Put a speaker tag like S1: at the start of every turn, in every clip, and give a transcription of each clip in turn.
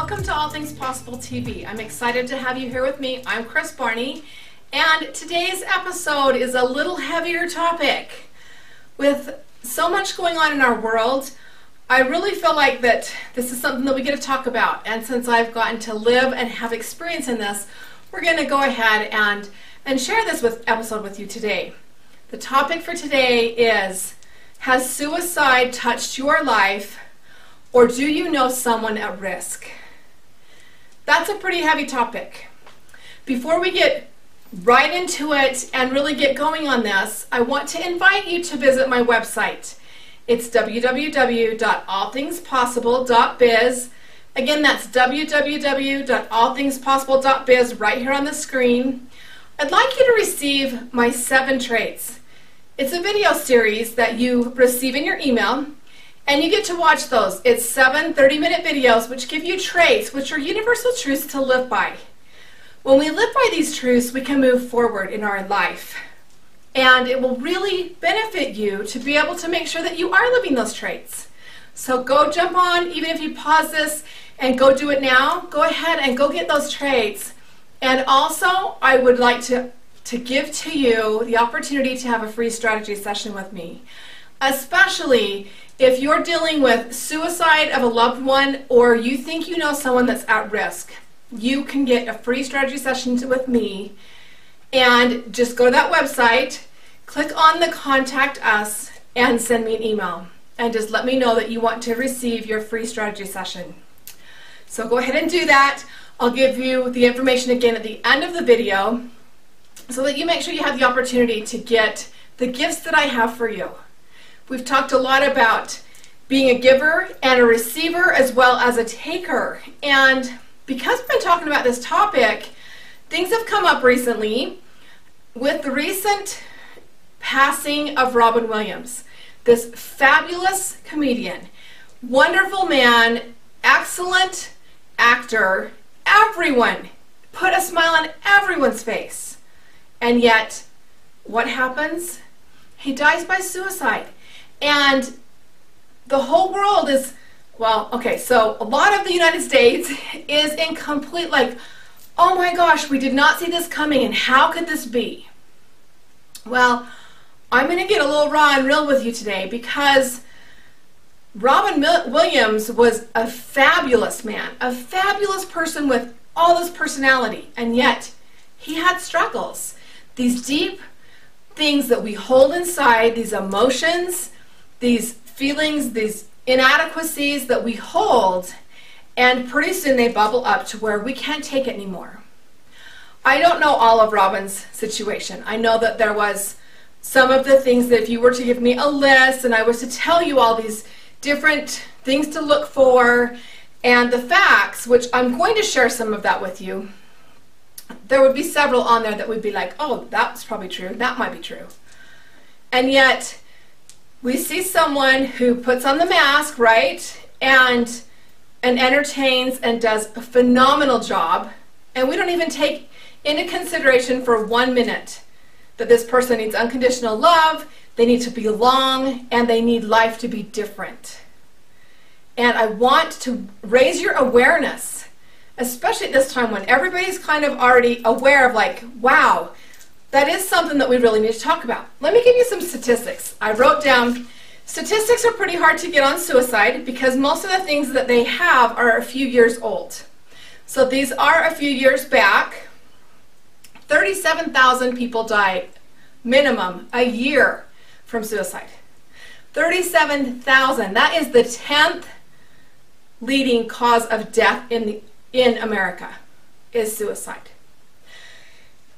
S1: Welcome to All Things Possible TV. I'm excited to have you here with me. I'm Kris Barney, and today's episode is a little heavier topic. With so much going on in our world, I really feel like that this is something that we get to talk about, and since I've gotten to live and have experience in this, we're going to go ahead and share this episode with you today. The topic for today is, has suicide touched your life, or do you know someone at risk? That's a pretty heavy topic. Before we get right into it and really get going on this, I want to invite you to visit my website. It's www.allthingspossible.biz. Again, that's www.allthingspossible.biz right here on the screen. I'd like you to receive my 7 traits. It's a video series that you receive in your email, and you get to watch those. It's 7 30-minute videos which give you traits, which are universal truths to live by. When we live by these truths, we can move forward in our life. And it will really benefit you to be able to make sure that you are living those traits. So go jump on, even if you pause this and go do it now, go ahead and go get those traits. And also, I would like to give to you the opportunity to have a free strategy session with me. Especially if you're dealing with suicide of a loved one, or you think you know someone that's at risk, you can get a free strategy session with me, and just go to that website, click on the contact us, and send me an email, and just let me know that you want to receive your free strategy session. So go ahead and do that. I'll give you the information again at the end of the video, so that you make sure you have the opportunity to get the gifts that I have for you. We've talked a lot about being a giver and a receiver as well as a taker. And because we've been talking about this topic, things have come up recently with the recent passing of Robin Williams, this fabulous comedian, wonderful man, excellent actor. Everyone put a smile on everyone's face. And yet, what happens? He dies by suicide. And the whole world is, well, okay, so a lot of the United States is in complete, like, oh my gosh, we did not see this coming, and how could this be? Well, I'm going to get a little raw and real with you today, because Robin Williams was a fabulous man, a fabulous person with all this personality, and yet he had struggles. These deep things that we hold inside, these emotions, these feelings, these inadequacies that we hold, and pretty soon they bubble up to where we can't take it anymore. I don't know all of Robin's situation. I know that there was some of the things that if you were to give me a list and I was to tell you all these different things to look for and the facts, which I'm going to share some of that with you, there would be several on there that would be like, oh, that's probably true, that might be true. And yet, we see someone who puts on the mask, right, and entertains and does a phenomenal job, and we don't even take into consideration for 1 minute that this person needs unconditional love, they need to belong, and they need life to be different. And I want to raise your awareness, especially at this time when everybody's kind of already aware of, like, wow, that is something that we really need to talk about. Let me give you some statistics. I wrote down, statistics are pretty hard to get on suicide because most of the things that they have are a few years old. So these are a few years back. 37,000 people die, minimum, a year from suicide. 37,000. That is the 10th leading cause of death in America, is suicide.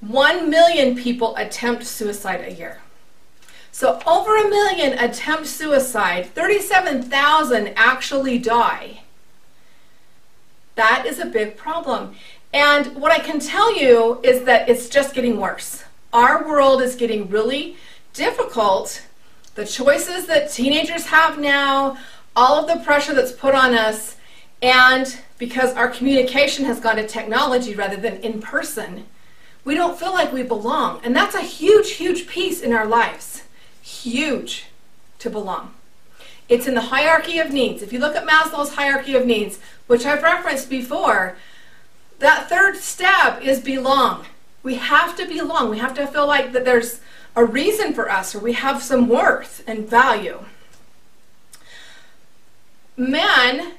S1: 1 million people attempt suicide a year. So over 1 million attempt suicide, 37,000 actually die. That is a big problem. And what I can tell you is that it's just getting worse. Our world is getting really difficult. The choices that teenagers have now, all of the pressure that's put on us, and because our communication has gone to technology rather than in person, we don't feel like we belong. And that's a huge, huge piece in our lives. Huge to belong. It's in the hierarchy of needs. If you look at Maslow's hierarchy of needs, which I've referenced before, that third step is belong. We have to belong. We have to feel like that there's a reason for us, or we have some worth and value. Men,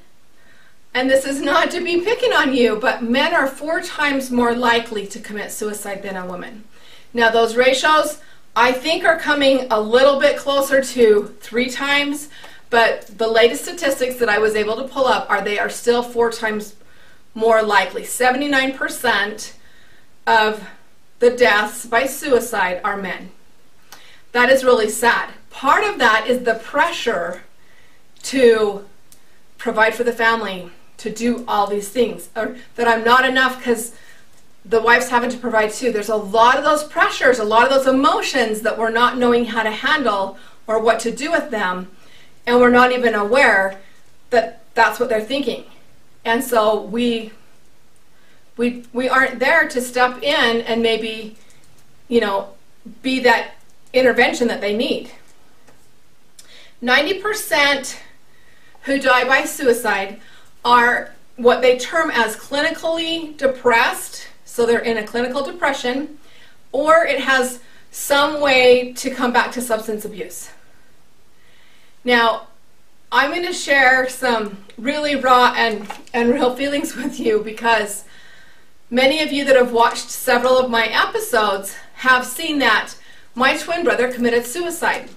S1: and this is not to be picking on you, but men are 4 times more likely to commit suicide than a woman. Now those ratios, I think, are coming a little bit closer to 3 times, but the latest statistics that I was able to pull up they are still 4 times more likely. 79% of the deaths by suicide are men. That is really sad. Part of that is the pressure to provide for the family, to do all these things, or that I'm not enough because the wife's having to provide too. There's a lot of those pressures, a lot of those emotions that we're not knowing how to handle or what to do with them, and we're not even aware that that's what they're thinking. And so we aren't there to step in and maybe, be that intervention that they need. 90% who die by suicide are what they term as clinically depressed, so they're in a clinical depression, or it has some way to come back to substance abuse. Now, I'm going to share some really raw and real feelings with you, because many of you that have watched several of my episodes have seen that my twin brother committed suicide.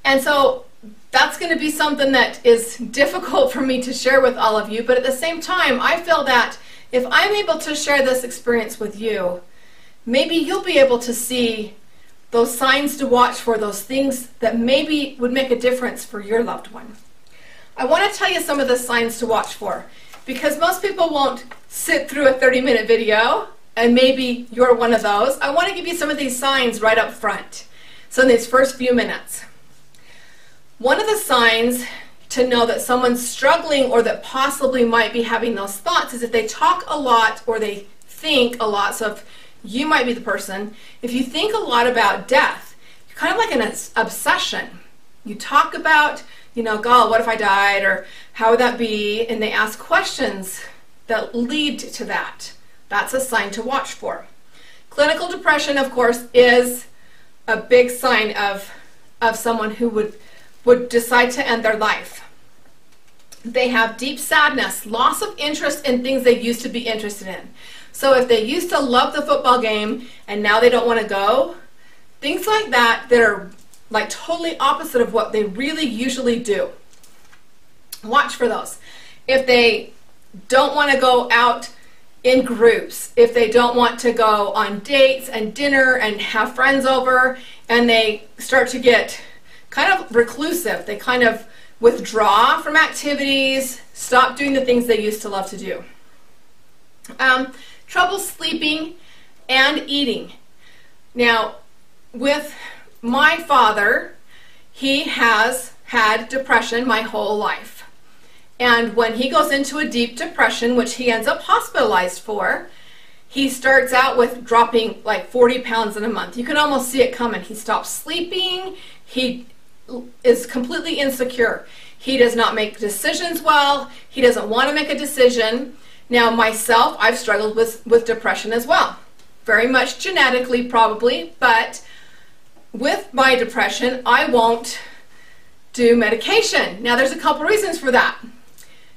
S1: And so that's going to be something that is difficult for me to share with all of you, but at the same time, I feel that if I'm able to share this experience with you, maybe you'll be able to see those signs to watch for, those things that maybe would make a difference for your loved one. I want to tell you some of the signs to watch for, because most people won't sit through a 30-minute video, and maybe you're one of those. I want to give you some of these signs right up front, so in these first few minutes. One of the signs to know that someone's struggling or that possibly might be having those thoughts is if they talk a lot or they think a lot. So if you might be the person, if you think a lot about death, you're kind of like an obsession. You talk about, God, what if I died? Or how would that be? And they ask questions that lead to that. That's a sign to watch for. Clinical depression, of course, is a big sign of someone who would decide to end their life. They have deep sadness, loss of interest in things they used to be interested in. So if they used to love the football game and now they don't want to go, things like that are like totally opposite of what they really usually do. Watch for those. If they don't want to go out in groups, if they don't want to go on dates and dinner and have friends over, and they start to get kind of reclusive, they kind of withdraw from activities, stop doing the things they used to love to do. Trouble sleeping and eating. Now, with my father, he has had depression my whole life. And when he goes into a deep depression, which he ends up hospitalized for, he starts out with dropping like 40 pounds in a month. You can almost see it coming. He stops sleeping. He is completely insecure. He does not make decisions well. He doesn't want to make a decision. Now, myself, I've struggled with depression as well. Very much genetically, probably, but with my depression, I won't do medication. Now, there's a couple reasons for that.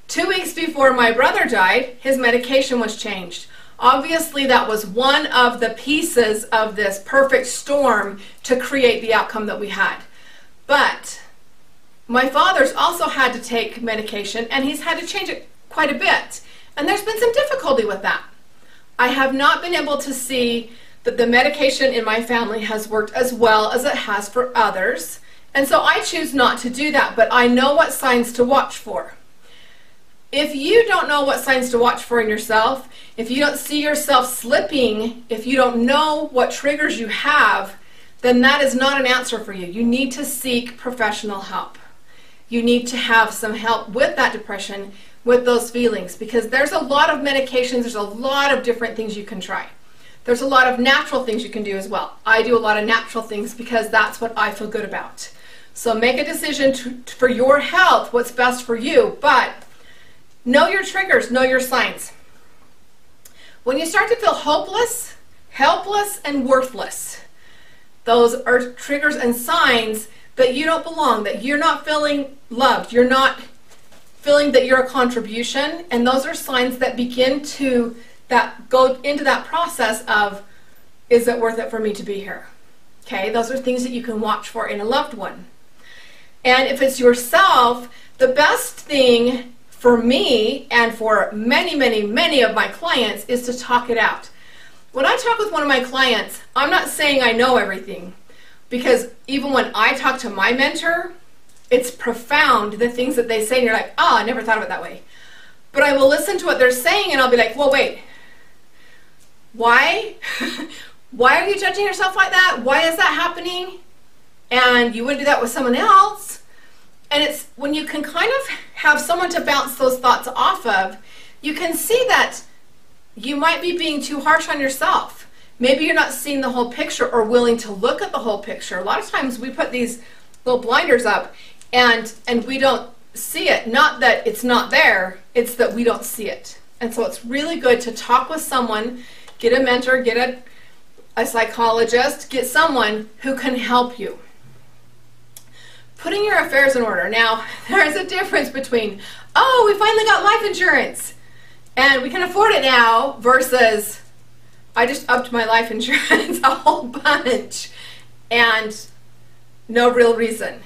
S1: 2 weeks before my brother died, his medication was changed. Obviously, that was one of the pieces of this perfect storm to create the outcome that we had. But my father's also had to take medication, and he's had to change it quite a bit. And there's been some difficulty with that. I have not been able to see that the medication in my family has worked as well as it has for others. And so I choose not to do that, but I know what signs to watch for. If you don't know what signs to watch for in yourself, if you don't see yourself slipping, if you don't know what triggers you have, then that is not an answer for you. You need to seek professional help. You need to have some help with that depression, with those feelings, because there's a lot of medications, there's a lot of different things you can try. There's a lot of natural things you can do as well. I do a lot of natural things because that's what I feel good about. So make a decision for your health, what's best for you, but know your triggers, know your signs. When you start to feel hopeless, helpless, and worthless, those are triggers and signs that you don't belong, that you're not feeling loved, you're not feeling that you're a contribution, and those are signs that begin to go into that process of, is it worth it for me to be here? Okay, those are things that you can watch for in a loved one. And if it's yourself, the best thing for me and for many, many, many of my clients is to talk it out. When I talk with one of my clients, I'm not saying I know everything, because even when I talk to my mentor, it's profound, the things that they say, and you're like, oh, I never thought of it that way. But I will listen to what they're saying, and I'll be like, well, wait, why? Why are you judging yourself like that? Why is that happening? And you wouldn't do that with someone else. And it's when you can kind of have someone to bounce those thoughts off of, you can see that you might be being too harsh on yourself. Maybe you're not seeing the whole picture or willing to look at the whole picture. A lot of times we put these little blinders up and we don't see it. Not that it's not there, it's that we don't see it. And so it's really good to talk with someone, get a mentor, get a psychologist, get someone who can help you. Putting your affairs in order. Now, there's a difference between, oh, we finally got life insurance and we can afford it now, versus I just upped my life insurance a whole bunch and no real reason.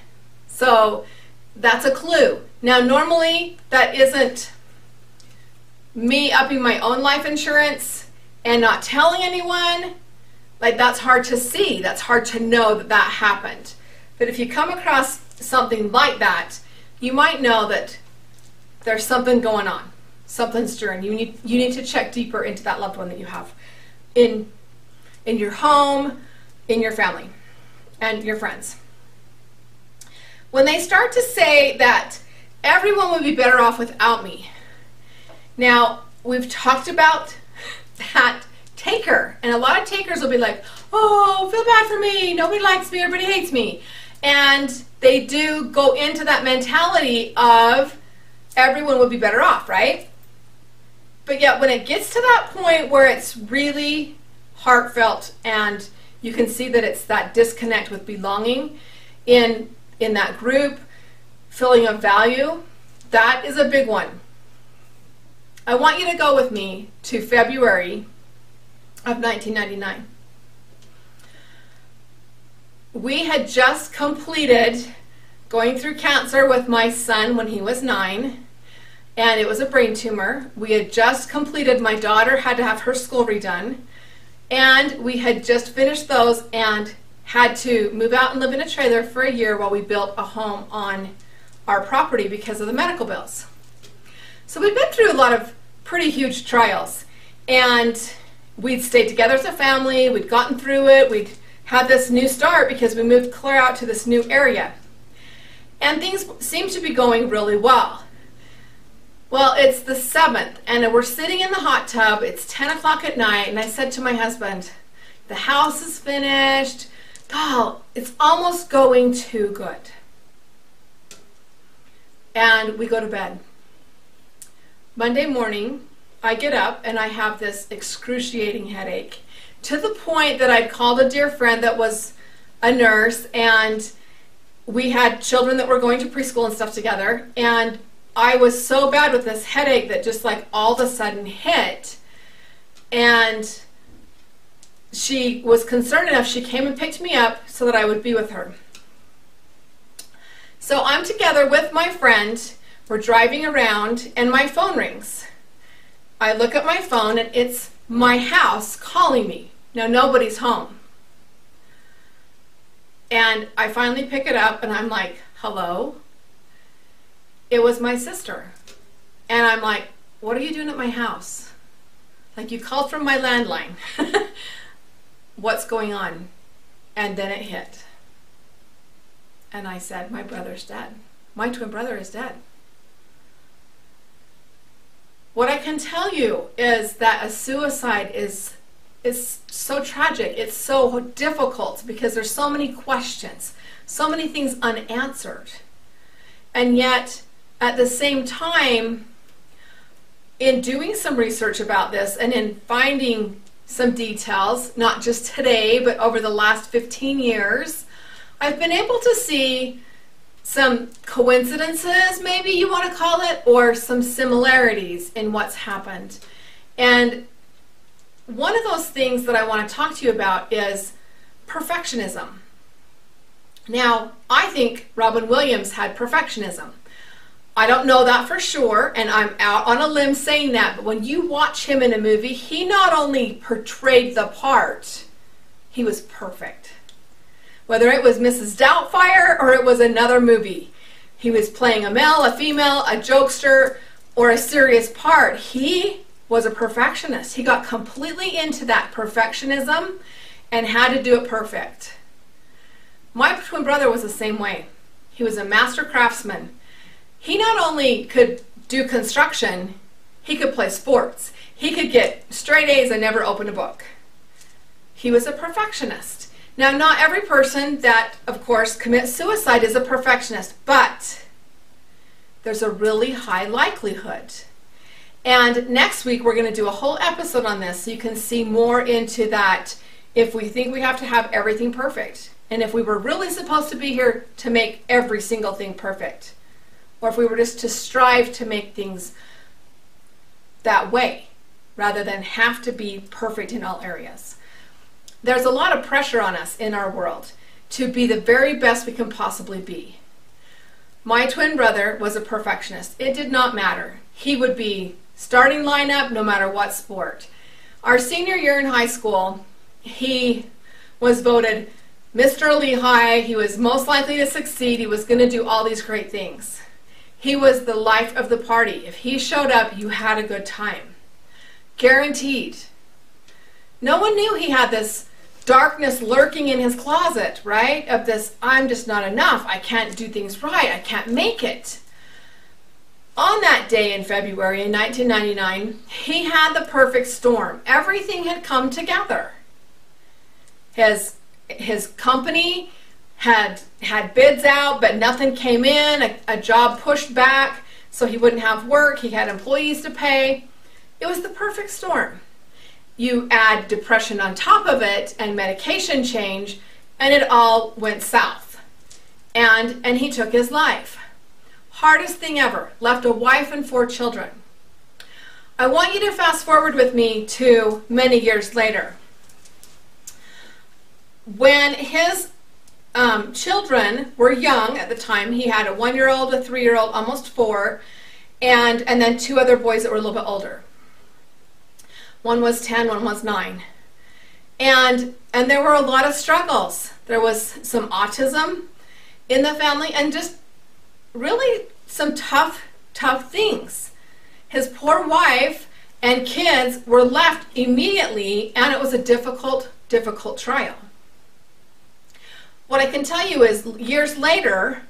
S1: So that's a clue. Now, normally that isn't me upping my own life insurance and not telling anyone. Like, that's hard to see. That's hard to know that that happened. But if you come across something like that, you might know that there's something going on. Something's stirring. You need to check deeper into that loved one that you have in your home, in your family, and your friends. When they start to say that everyone would be better off without me. Now, we've talked about that taker, and a lot of takers will be like, oh, feel bad for me, nobody likes me, everybody hates me. And they do go into that mentality of everyone would be better off, right? But yet when it gets to that point where it's really heartfelt and you can see that it's that disconnect with belonging in that group, feeling of value, that is a big one. I want you to go with me to February of 1999. We had just completed going through cancer with my son when he was 9, and it was a brain tumor. We had just completed, my daughter had to have her school redone, and we had just finished those and had to move out and live in a trailer for a year while we built a home on our property because of the medical bills. So we'd been through a lot of pretty huge trials, and we'd stayed together as a family, we'd gotten through it, we'd had this new start because we moved clear out to this new area. And things seemed to be going really well. Well, it's the 7th, and we're sitting in the hot tub, it's 10 o'clock at night, and I said to my husband, the house is finished, oh, it's almost going too good. And we go to bed. Monday morning, I get up and I have this excruciating headache, to the point that I'd called a dear friend that was a nurse, and we had children that were going to preschool and stuff together, and I was so bad with this headache that just like all of a sudden hit, and she was concerned enough, she came and picked me up so that I would be with her. So I'm together with my friend, we're driving around, and my phone rings. I look at my phone and it's my house calling me. Now nobody's home. And I finally pick it up and I'm like, hello? It was my sister. And I'm like, what are you doing at my house? Like, you called from my landline. What's going on? And then it hit. And I said, my brother's dead. My twin brother is dead. What I can tell you is that a suicide is is so tragic. It's so difficult because there's so many questions, so many things unanswered. And yet, at the same time, in doing some research about this and in finding some details, not just today, but over the last 15 years, I've been able to see some coincidences, maybe you want to call it, or some similarities in what's happened. And one of those things that I want to talk to you about is perfectionism. Now, I think Robin Williams had perfectionism. I don't know that for sure, and I'm out on a limb saying that, but when you watch him in a movie, he not only portrayed the part, he was perfect. Whether it was Mrs. Doubtfire or it was another movie, he was playing a male, a female, a jokester, or a serious part. He was a perfectionist. He got completely into that perfectionism and had to do it perfect. My twin brother was the same way. He was a master craftsman. He not only could do construction, he could play sports. He could get straight A's and never open a book. He was a perfectionist. Now, not every person that, of course, commits suicide is a perfectionist, but there's a really high likelihood. And next week, we're going to do a whole episode on this so you can see more into that if we think we have to have everything perfect. And if we were really supposed to be here to make every single thing perfect. Or if we were just to strive to make things that way, rather than have to be perfect in all areas. There's a lot of pressure on us in our world to be the very best we can possibly be. My twin brother was a perfectionist. It did not matter. He would be starting lineup no matter what sport. Our senior year in high school, he was voted Mr. Lehigh. He was most likely to succeed. He was going to do all these great things. He was the life of the party. If he showed up, you had a good time. Guaranteed. No one knew he had this darkness lurking in his closet, right? Of this, I'm just not enough. I can't do things right. I can't make it. On that day in February in 1999, he had the perfect storm. Everything had come together. His company had bids out, but nothing came in. A job pushed back, so he wouldn't have work. He had employees to pay. It was the perfect storm. You add depression on top of it and medication change, and it all went south. And he took his life. Hardest thing ever. Left a wife and 4 children. I want you to fast forward with me to many years later. When his children were young at the time, he had a 1-year-old, a 3-year-old, almost 4, and then 2 other boys that were a little bit older. One was 10, one was 9. And there were a lot of struggles. There was some autism in the family and just really some tough things. His poor wife and kids were left immediately, and it was a difficult trial. What I can tell you is years later,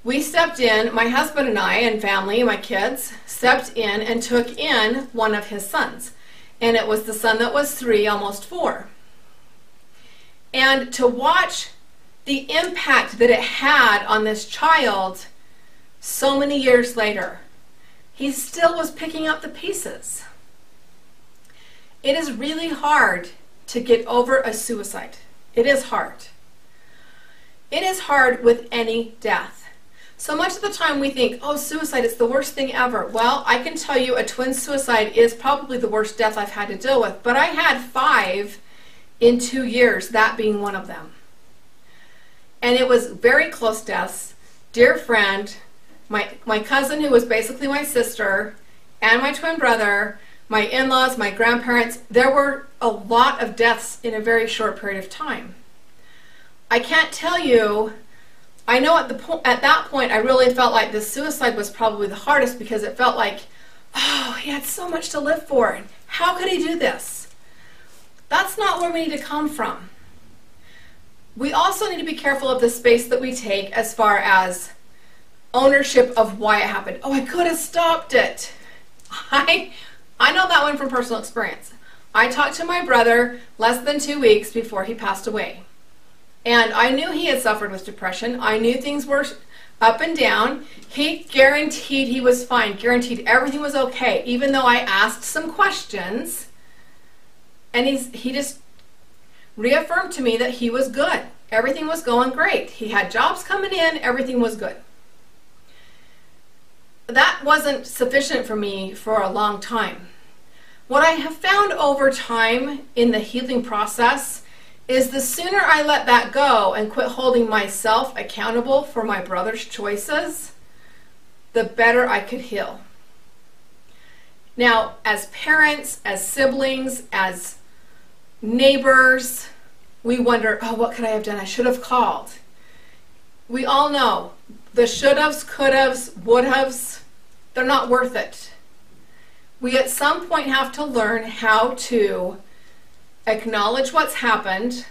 S1: we stepped in, my husband and I and family, my kids, stepped in and took in one of his sons. And it was the son that was 3, almost 4. And to watch the impact that it had on this child so many years later, he still was picking up the pieces. It is really hard to get over a suicide. It is hard. It is hard with any death. So much of the time we think, oh, suicide is the worst thing ever. Well, I can tell you a twin suicide is probably the worst death I've had to deal with. But I had 5 in 2 years, that being one of them. And it was very close deaths. Dear friend, my cousin who was basically my sister, and my twin brother, my in-laws, my grandparents. There were a lot of deaths in a very short period of time. I can't tell you. I know at that point I really felt like this suicide was probably the hardest because it felt like, oh, he had so much to live for. How could he do this? That's not where we need to come from. We also need to be careful of the space that we take as far as ownership of why it happened. Oh, I could have stopped it. I know that one from personal experience. I talked to my brother less than 2 weeks before he passed away. And I knew he had suffered with depression. I knew things were up and down. He guaranteed he was fine, guaranteed everything was okay, even though I asked some questions. And he just reaffirmed to me that he was good. Everything was going great. He had jobs coming in, everything was good. That wasn't sufficient for me for a long time. What I have found over time in the healing process is the sooner I let that go and quit holding myself accountable for my brother's choices, the better I could heal. Now, as parents, as siblings, as neighbors, we wonder, oh, what could I have done? I should have called. We all know the should-haves, could-haves, would-haves, they're not worth it. We at some point have to learn how to acknowledge what's happened,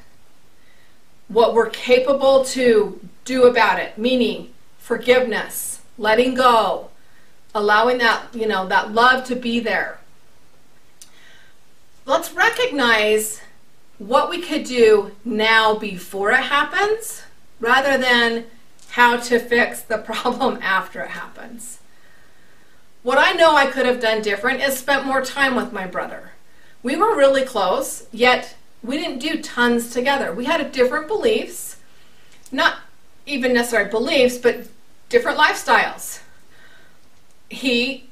S1: what we're capable to do about it, meaning forgiveness, letting go, allowing that, that love to be there. Let's recognize what we could do now before it happens, rather than how to fix the problem after it happens. What I know I could have done different is spent more time with my brother. We were really close, yet we didn't do tons together. We had different beliefs, not even necessarily beliefs, but different lifestyles. He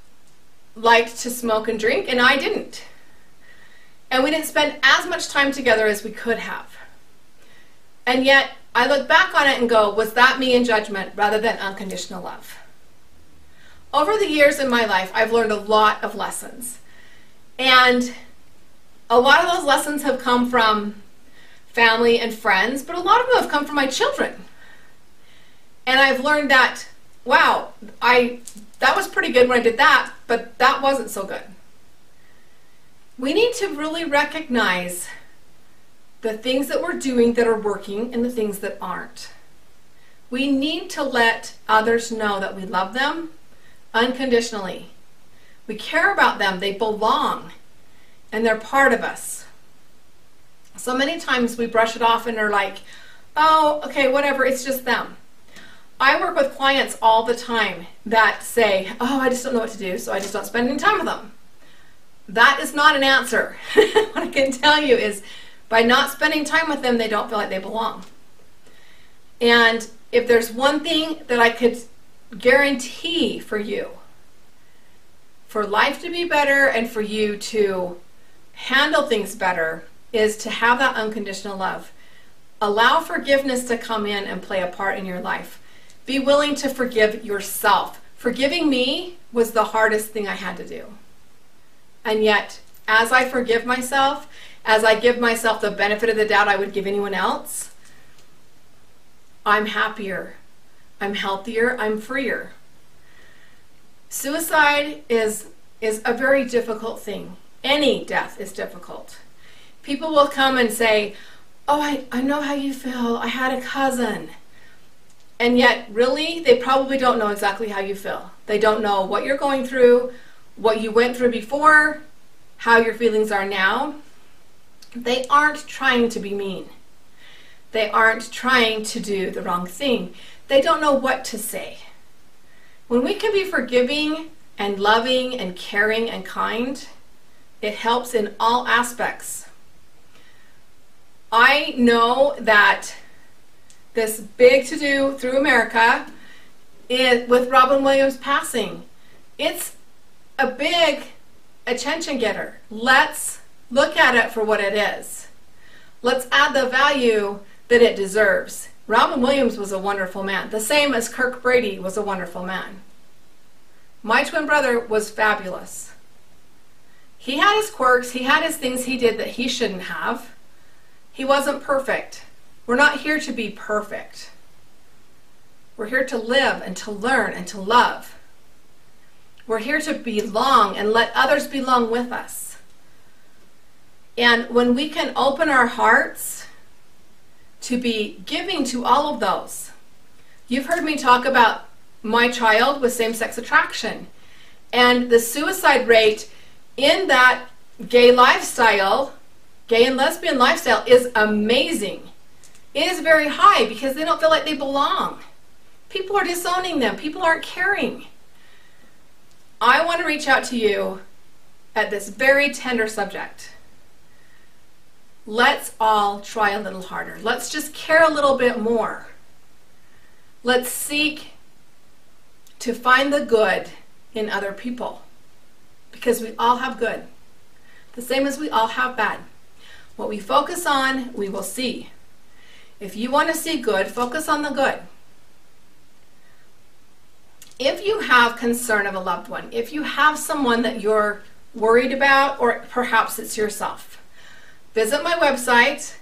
S1: liked to smoke and drink, and I didn't. And we didn't spend as much time together as we could have. And yet, I look back on it and go, was that me in judgment rather than unconditional love? Over the years in my life, I've learned a lot of lessons. And a lot of those lessons have come from family and friends, but a lot of them have come from my children. And I've learned that, wow, that was pretty good when I did that, but that wasn't so good. We need to really recognize the things that we're doing that are working and the things that aren't. We need to let others know that we love them unconditionally. We care about them. They belong. And they're part of us. So many times we brush it off and are like, oh, okay, whatever, it's just them. I work with clients all the time that say, oh, I just don't know what to do, so I just don't spend any time with them. That is not an answer. What I can tell you is by not spending time with them, they don't feel like they belong. And if there's one thing that I could guarantee for you, for life to be better and for you to handle things better, is to have that unconditional love. Allow forgiveness to come in and play a part in your life. Be willing to forgive yourself. Forgiving me was the hardest thing I had to do. And yet, as I forgive myself, as I give myself the benefit of the doubt I would give anyone else, I'm happier, I'm healthier, I'm freer. Suicide is a very difficult thing. Any death is difficult. People will come and say, oh, I know how you feel. I had a cousin. And yet, really, they probably don't know exactly how you feel. They don't know what you're going through, what you went through before, how your feelings are now. They aren't trying to be mean. They aren't trying to do the wrong thing. They don't know what to say. When we can be forgiving and loving and caring and kind, it helps in all aspects. I know that this big to-do through America with Robin Williams passing, it's a big attention getter. Let's look at it for what it is. Let's add the value that it deserves. Robin Williams was a wonderful man, the same as Kirk Brady was a wonderful man. My twin brother was fabulous. He had his quirks, he had his things he did that he shouldn't have. He wasn't perfect. We're not here to be perfect. We're here to live and to learn and to love. We're here to belong and let others belong with us. And when we can open our hearts to be giving to all of those. You've heard me talk about my child with same-sex attraction. And the suicide rate in that gay lifestyle, gay and lesbian lifestyle is amazing. It is very high because they don't feel like they belong. People are disowning them. People aren't caring. I want to reach out to you at this very tender subject. Let's all try a little harder. Let's just care a little bit more. Let's seek to find the good in other people, because we all have good, the same as we all have bad. What we focus on, we will see. If you want to see good, focus on the good. If you have concern of a loved one, if you have someone that you're worried about, or perhaps it's yourself, visit my website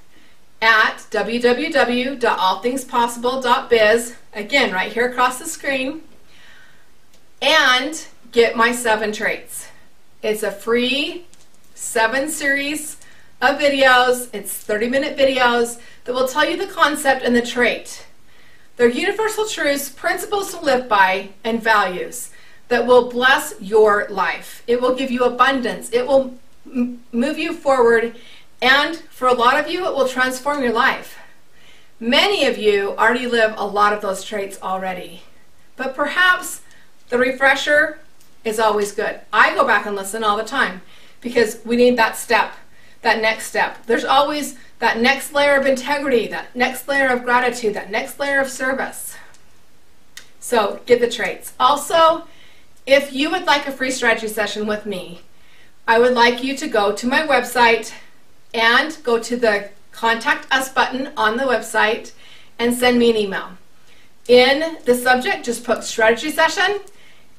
S1: at www.allthingspossible.biz, again right here across the screen, and get my 7 traits. It's a free 7 series of videos. It's 30-minute videos that will tell you the concept and the trait. They're universal truths, principles to live by, and values that will bless your life. It will give you abundance. It will move you forward, and for a lot of you, it will transform your life. Many of you already live a lot of those traits already, but perhaps the refresher is always good. I go back and listen all the time because we need that step, that next step. There's always that next layer of integrity, that next layer of gratitude, that next layer of service. So get the traits. Also, if you would like a free strategy session with me, I would like you to go to my website and go to the Contact Us button on the website and send me an email. In the subject, just put strategy session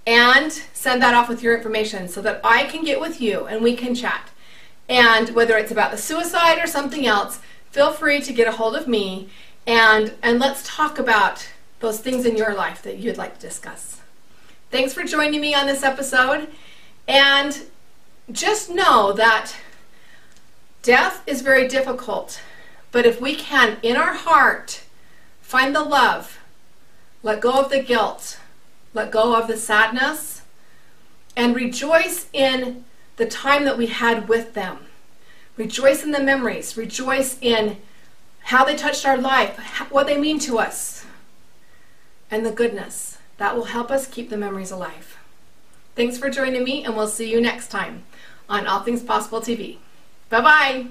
S1: and send that off with your information so that I can get with you and we can chat. And whether it's about the suicide or something else, feel free to get a hold of me and let's talk about those things in your life that you'd like to discuss. Thanks for joining me on this episode, and just know that death is very difficult, but if we can, in our heart, find the love, let go of the guilt, let go of the sadness, and rejoice in the time that we had with them. Rejoice in the memories. Rejoice in how they touched our life, what they mean to us, and the goodness. That will help us keep the memories alive. Thanks for joining me, and we'll see you next time on All Things Possible TV. Bye-bye.